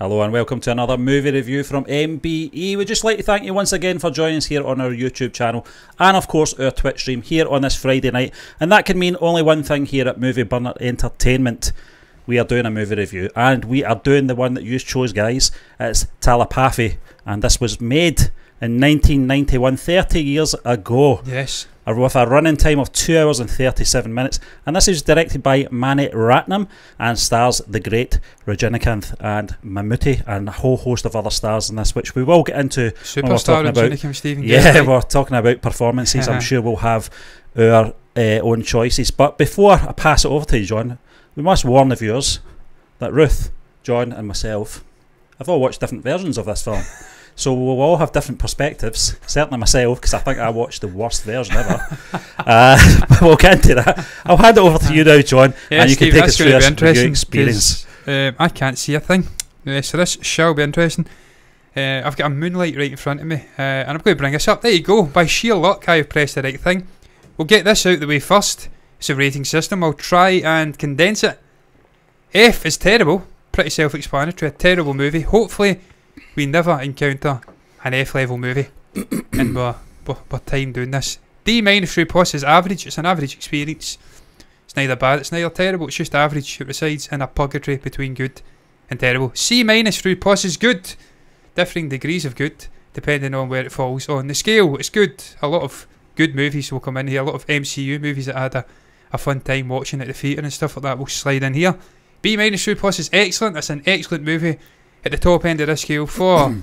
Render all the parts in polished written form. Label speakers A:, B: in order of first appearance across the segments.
A: Hello and welcome to another movie review from MBE. We'd just like to thank you once again for joining us here on our YouTube channel and of course our Twitch stream here on this Friday night. And that can mean only one thing here at Movie Burner Entertainment. We are doing a movie review and we are doing the one that you chose, guys. It's Thalapathi, and this was made in 1991, 30 years ago.
B: Yes.
A: With a running time of 2 hours and 37 minutes. And this is directed by Mani Ratnam and stars the great Regina and Mammootty and a whole host of other stars in this, which we will get into.
B: Superstar Regina, Stephen.
A: Yeah, we're talking about performances. I'm sure we'll have our own choices. But before I pass it over to you, John, we must warn the viewers that Ruth, John and myself have all watched different versions of this film. So we'll all have different perspectives, certainly myself, because I think I watched the worst version ever. But we'll get into that. I'll hand it over to you now, John, and you can take us through this review experience.
B: I can't see a thing, so this shall be interesting. I've got a moonlight right in front of me, and I'm going to bring this up. There you go. By sheer luck, I have pressed the right thing. We'll get this out of the way first. It's a rating system. I'll try and condense it. F is terrible. Pretty self-explanatory. A terrible movie. Hopefully we never encounter an F-level movie and we're time doing this. D- through plus is average. It's an average experience. It's neither bad, it's neither terrible, it's just average. It resides in a purgatory between good and terrible. C- through plus is good. Differing degrees of good depending on where it falls on the scale. It's good. A lot of good movies will come in here. A lot of MCU movies that I had a fun time watching at the theatre and stuff like that will slide in here. B- through plus is excellent. It's an excellent movie. At the top end of this scale, for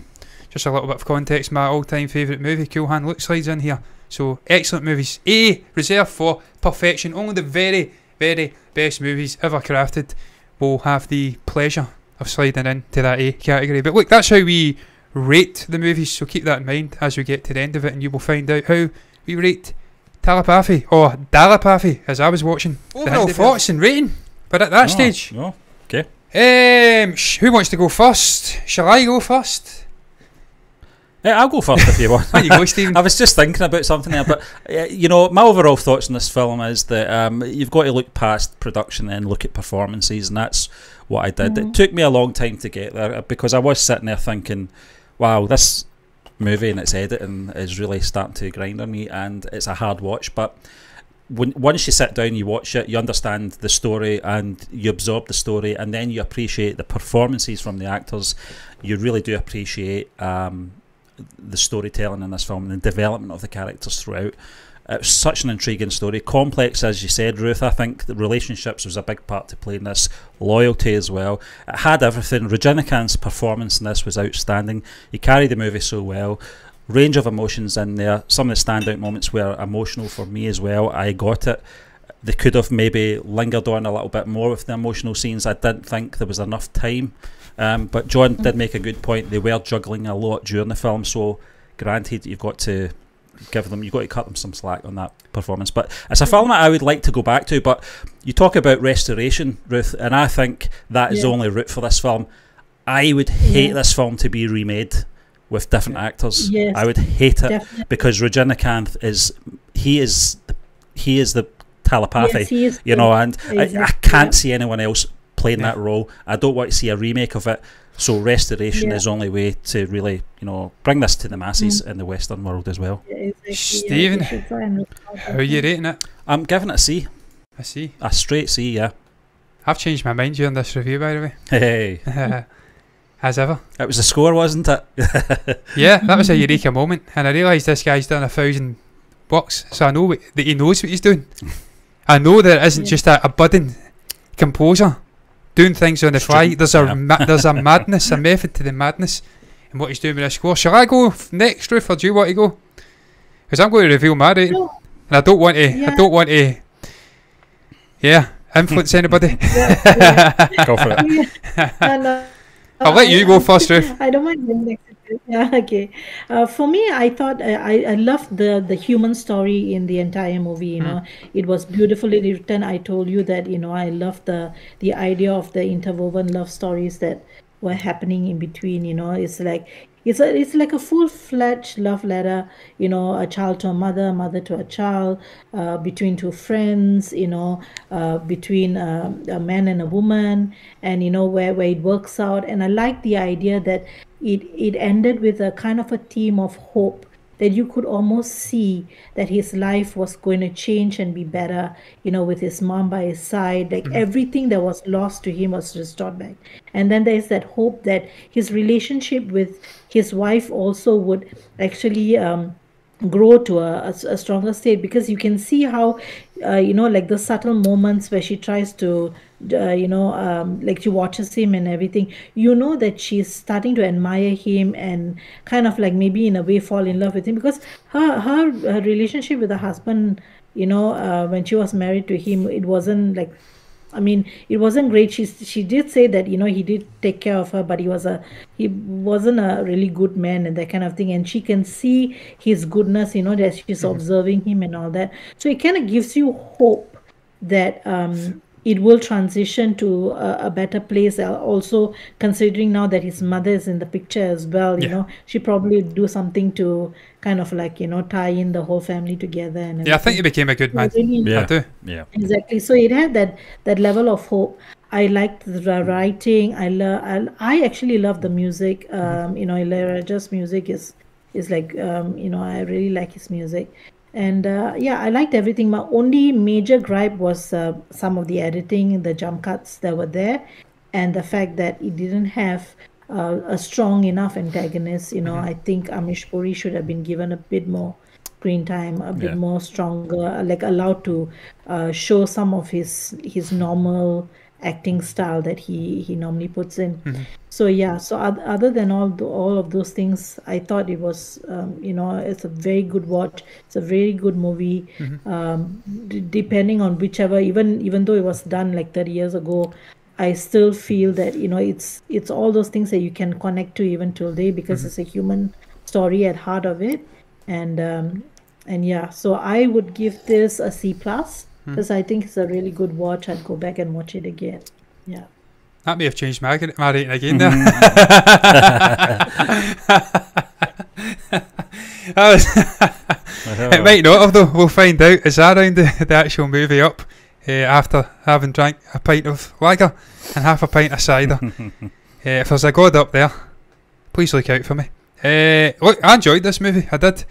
B: just a little bit of context, my all-time favourite movie, Cool Hand Luke, slides in here. So, excellent movies. A, reserved for perfection. Only the very, very best movies ever crafted will have the pleasure of sliding into that A category. But look, that's how we rate the movies, so keep that in mind as we get to the end of it, and you will find out how we rate Thalapathi, or Thalapathi, as I was watching. Overall thoughts and rating, but at that stage.
A: No. Okay.
B: Who wants to go first? Shall I go first?
A: I'll go first if you want.
B: There you go, Stephen.
A: I was just thinking about something there, but you know, my overall thoughts on this film is that you've got to look past production and look at performances, and that's what I did. It took me a long time to get there because I was sitting there thinking, wow, this movie and its editing is really starting to grind on me, and it's a hard watch. But once you sit down, you watch it, you understand the story and you absorb the story, and then you appreciate the performances from the actors. You really do appreciate the storytelling in this film and the development of the characters throughout. It's such an intriguing story, complex as you said, Ruth. I think the relationships was a big part to play in this, loyalty as well. It had everything. Regina performance in this was outstanding. He carried the movie so well. Range of emotions in there. Some of the standout moments were emotional for me as well. I got it. They could have maybe lingered on a little bit more with the emotional scenes. I didn't think there was enough time, but John did make a good point. They were juggling a lot during the film, so granted, you've got to cut them some slack on that performance. But it's a film that I would like to go back to. But you talk about restoration, Ruth, and I think that is the only route for this film. I would hate this film to be remade with different actors. I would hate it because Regina is the Thalapathi, you know, and I can't see anyone else playing that role. I don't want to see a remake of it. So restoration is the only way to really, you know, bring this to the masses in the Western world as well.
B: Stephen, how are you rating it?
A: I'm giving it a C.
B: A C?
A: A straight C, yeah.
B: I've changed my mind during this review, by the way.
A: Hey.
B: As ever.
A: It was a score, wasn't it?
B: Yeah, that was a eureka moment, and I realised this guy's done 1,000 bucks, so I know that he knows what he's doing. I know that it isn't just a budding composer doing things on the fly. There's a madness, a method to the madness in what he's doing with this score. Shall I go next, Ruth, or do you want to go? Because I'm going to reveal my rating, and I don't want to influence anybody.
A: Go for it.
B: I'll let you go first, Ruth.
C: I don't mind going next. Yeah, okay. For me, I thought I loved the human story in the entire movie. You know, it was beautifully written. I told you that, you know, I loved the idea of the interwoven love stories that were happening in between. You know, it's like It's like a full-fledged love letter, a child to a mother, a mother to a child, between two friends, between a man and a woman, and where it works out. And I like the idea that it ended with a kind of a theme of hope, that you could almost see that his life was going to change and be better, with his mom by his side. Like everything that was lost to him was restored back. And then there's that hope that his relationship with his wife also would actually grow to a stronger state, because you can see how like the subtle moments where she tries to like she watches him and everything, that she's starting to admire him and kind of like maybe in a way fall in love with him, because her relationship with her husband, when she was married to him, it wasn't like, I mean, it wasn't great. She did say that he did take care of her, but he wasn't a really good man and that kind of thing. And she can see his goodness, that she's observing him and all that. So it kind of gives you hope that it will transition to a better place. Also, considering now that his mother is in the picture as well, she probably do something to kind of like tie in the whole family together. And
B: I think he became a good man.
C: Really,
B: I do.
A: Yeah,
C: exactly. So it had that level of hope. I liked the writing. I actually love the music. Elijah's music is like I really like his music. And I liked everything. My only major gripe was some of the editing, the jump cuts that were there, and the fact that it didn't have a strong enough antagonist. I think Amish Puri should have been given a bit more screen time, a bit more stronger, like allowed to show some of his normal acting style that he normally puts in. So other than all of those things, I thought it was it's a very good watch. It's a very good movie. Depending on whichever, even though it was done like 30 years ago, I still feel that it's all those things that you can connect to even till today, because it's a human story at heart of it. And so I would give this a C+, because I think it's a really good watch. I'd go back and watch it again. Yeah.
B: That may have changed my rating again there. It might not have, though. We'll find out as I round the actual movie up after having drank a pint of lager and half a pint of cider. If there's a god up there, please look out for me. Look, I enjoyed this movie. I did.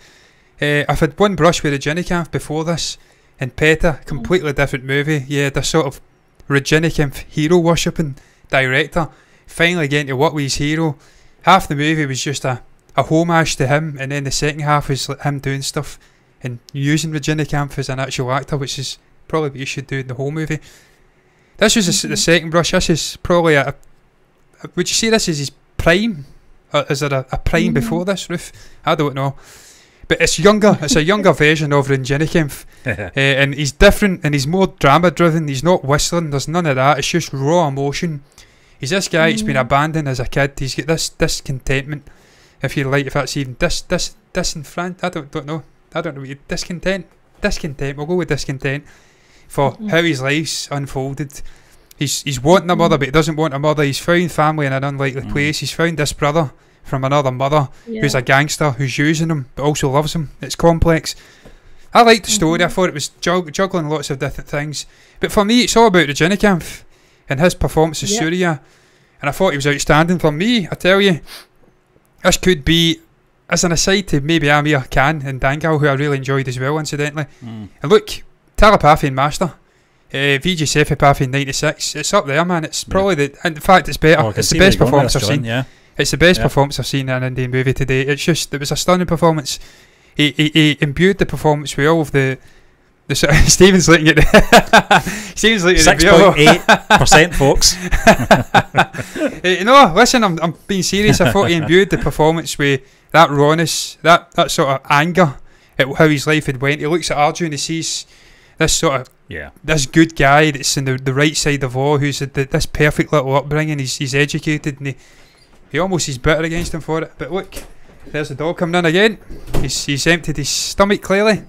B: I've had one brush with Regina Kampf before this, and PETA, completely different movie. Yeah, the sort of Regina Kampf hero worshipping director finally getting to work with his hero. Half the movie was just a homage to him, and then the second half was him doing stuff and using Regina Kampf as an actual actor, which is probably what you should do in the whole movie. This was the second brush. This is probably would you say this is his prime? Or is there a prime before this, Ruth? I don't know. But it's younger. It's a younger version of Regina Kampf. And he's different, and he's more drama driven. He's not whistling. There's none of that. It's just raw emotion. He's this guy who's been abandoned as a kid. He's got this discontentment, if you like, if that's even disenfranchised. I don't know. I don't know what you discontent. We'll go with discontent for how his life's unfolded. He's wanting a mother, but he doesn't want a mother. He's found family in an unlikely place. He's found this brother from another mother who's a gangster, who's using him but also loves him. It's complex. I liked the story. I thought it was juggling lots of different things, but for me it's all about Regina Kampf and his performance as Surya, and I thought he was outstanding. For me, I tell you, this could be, as an aside to maybe Amir Khan and Dangal, who I really enjoyed as well, incidentally. And look, Thalapathi and Master, Vijay Sethupathi in '96, it's up there, man. It's probably in fact it's better. It's the best performance I've seen. It's the best performance I've seen in an Indian movie today. It was a stunning performance. He imbued the performance with all of the Stephen's looking at
A: 6.8%, folks.
B: No, listen, I'm being serious. I thought he imbued the performance with that rawness, that sort of anger at how his life had went. He looks at Arjun, he sees this sort of this good guy that's in the right side of law, who's had this perfect little upbringing. He's educated, and he almost is bitter against him for it. But look, there's the dog coming in again. He's emptied his stomach clearly.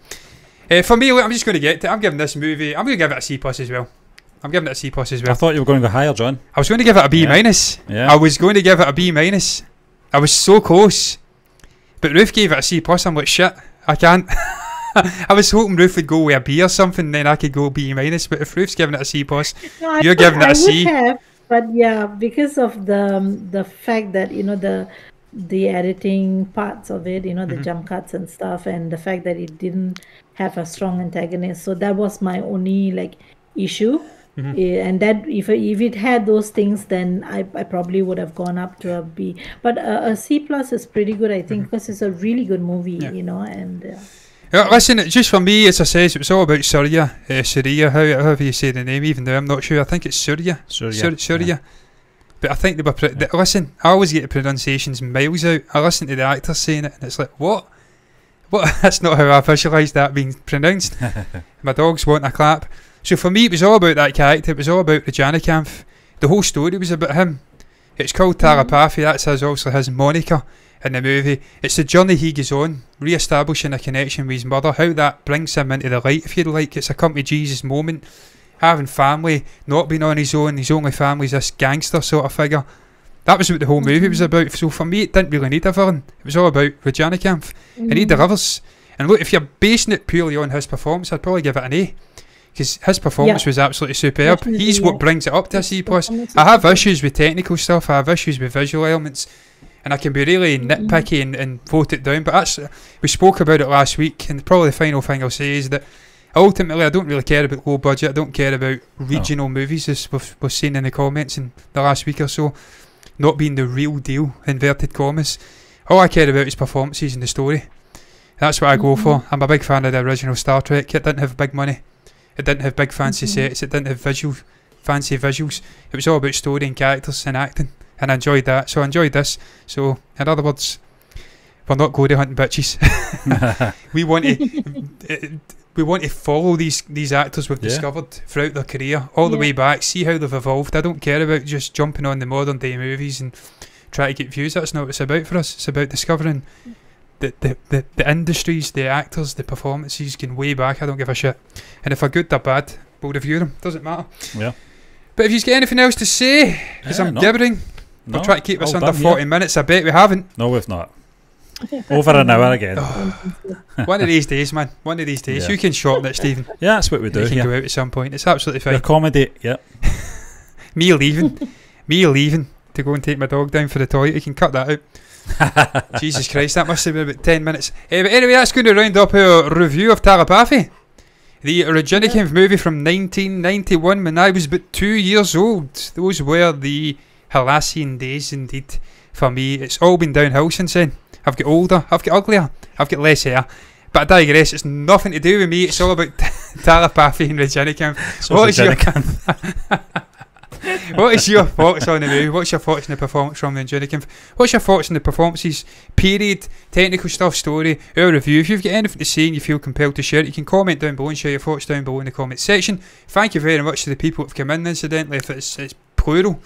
B: For me, look, I'm just going to get to it. I'm giving this movie, I'm going to give it a C+ as well. I'm giving it a C+ as well.
A: I thought you were going to go higher, John.
B: I was going to give it a B-. I was going to give it a B-. I was so close. But Ruth gave it a C+. I'm like, shit, I can't. I was hoping Ruth would go with a B or something, then I could go B-. But if Ruth's giving it a C+,
C: No,
B: you're giving it a C.
C: would have, but yeah, because of the fact that the editing parts of it, the jump cuts and stuff, and the fact that it didn't have a strong antagonist. So that was my only like issue. And that if it had those things, then I probably would have gone up to a B. But a C+ is pretty good, I think, because it's a really good movie, and.
B: Listen, just for me, as I says, it was all about Surya, however you say the name, even though I'm not sure. I think it's Surya. Surya. Yeah. But I think they were... listen, I always get the pronunciations miles out. I listen to the actors saying it, and it's like, what? That's not how I visualised that being pronounced. My dog's wanting a clap. So for me, it was all about that character. It was all about Regina. The whole story was about him. It's called Thalapathi. That's obviously his moniker in the movie. It's the journey he goes on, re-establishing a connection with his mother, how that brings him into the light, if you like. It's a come to Jesus moment, having family, not being on his own, his only family's this gangster sort of figure. That was what the whole movie was about. So for me, it didn't really need a villain. It was all about Regina, and he delivers. And look, if you're basing it purely on his performance, I'd probably give it an A, because his performance was absolutely superb.
C: Definitely,
B: He's what brings it up to a C+. I have issues with technical stuff, I have issues with visual elements, and I can be really nitpicky and vote it down. But we spoke about it last week, and probably the final thing I'll say is that ultimately I don't really care about low budget. I don't care about regional movies, as we've seen in the comments in the last week or so, not being the real deal, inverted commas. All I care about is performances and the story. That's what I go for. I'm a big fan of the original Star Trek. It didn't have big money, it didn't have big fancy sets, it didn't have fancy visuals. It was all about story and characters and acting, and I enjoyed that. So I enjoyed this. So in other words, we're not glory hunting bitches. we want to follow these actors we've discovered throughout their career, all the way back, see how they've evolved. I don't care about just jumping on the modern day movies and try to get views. That's not what it's about for us. It's about discovering the industries, the actors, the performances going way back. I don't give a shit. And if they're good, they're bad, we'll review them. Doesn't matter. Yeah. But if you've got anything else to say, because I'm gibbering, we'll try to keep us under 40 minutes. I bet we haven't.
A: No, we've not. Over an hour again.
B: One of these days, man. One of these days. You can shorten it, Stephen.
A: Yeah, that's what we do.
B: You can go out at some point. It's absolutely fine.
A: Accommodate,
B: Me leaving to go and take my dog down for the toilet. You can cut that out. Jesus Christ, that must have been about 10 minutes. But anyway, that's going to round up our review of Thalapathi, the Regina movie from 1991, when I was but 2 years old. Those were the halcyon days indeed for me. It's all been downhill since then. I've got older, I've got uglier, I've got less hair. But I digress, it's nothing to do with me. It's all about Thalapathi and Regina. What is your thoughts on the movie? What's your thoughts on the performance from Regina? What's your thoughts on the performances, period, technical stuff, story, our review? If you've got anything to say and you feel compelled to share it, you can comment down below and share your thoughts down below in the comment section. Thank you very much to the people who have come in, incidentally, if it's plural.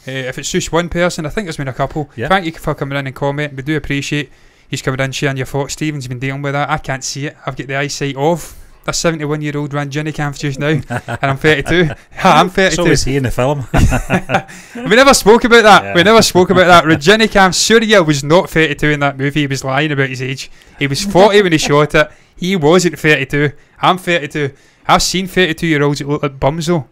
B: If it's just one person, I think there's been a couple. Thank you for coming in and commenting. We do appreciate you coming in, sharing your thoughts. Stephen's been dealing with that. I can't see it. I've got the eyesight of a 71-year-old Regina just now, and I'm 32. I'm 32.
A: So was he in the film.
B: We never spoke about that. We never spoke about that. Regina Surya was not 32 in that movie. He was lying about his age. He was 40 when he shot it. He wasn't 32. I'm 32. I've seen 32-year-olds that look like bums though.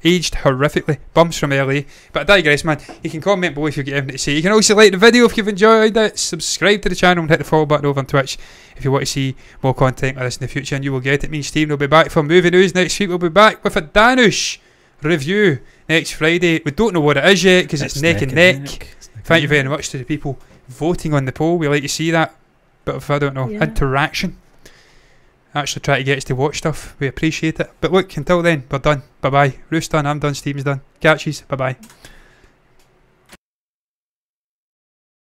B: Aged horrifically. Bums from LA. But I digress, man. You can comment below if you've got anything to say. You can also like the video if you've enjoyed it. Subscribe to the channel and hit the follow button over on Twitch if you want to see more content like this in the future, and you will get it. Me and Stephen will be back for movie news next week. We'll be back with a Danush review next Friday. We don't know what it is yet because it's neck and neck. Thank you very much to the people voting on the poll. We like to see that bit of, I don't know, interaction. Actually try to get us to watch stuff. We appreciate it. But look, until then, we're done. Bye bye. Ruth's done, I'm done, Stephen's done. Catches. Bye bye.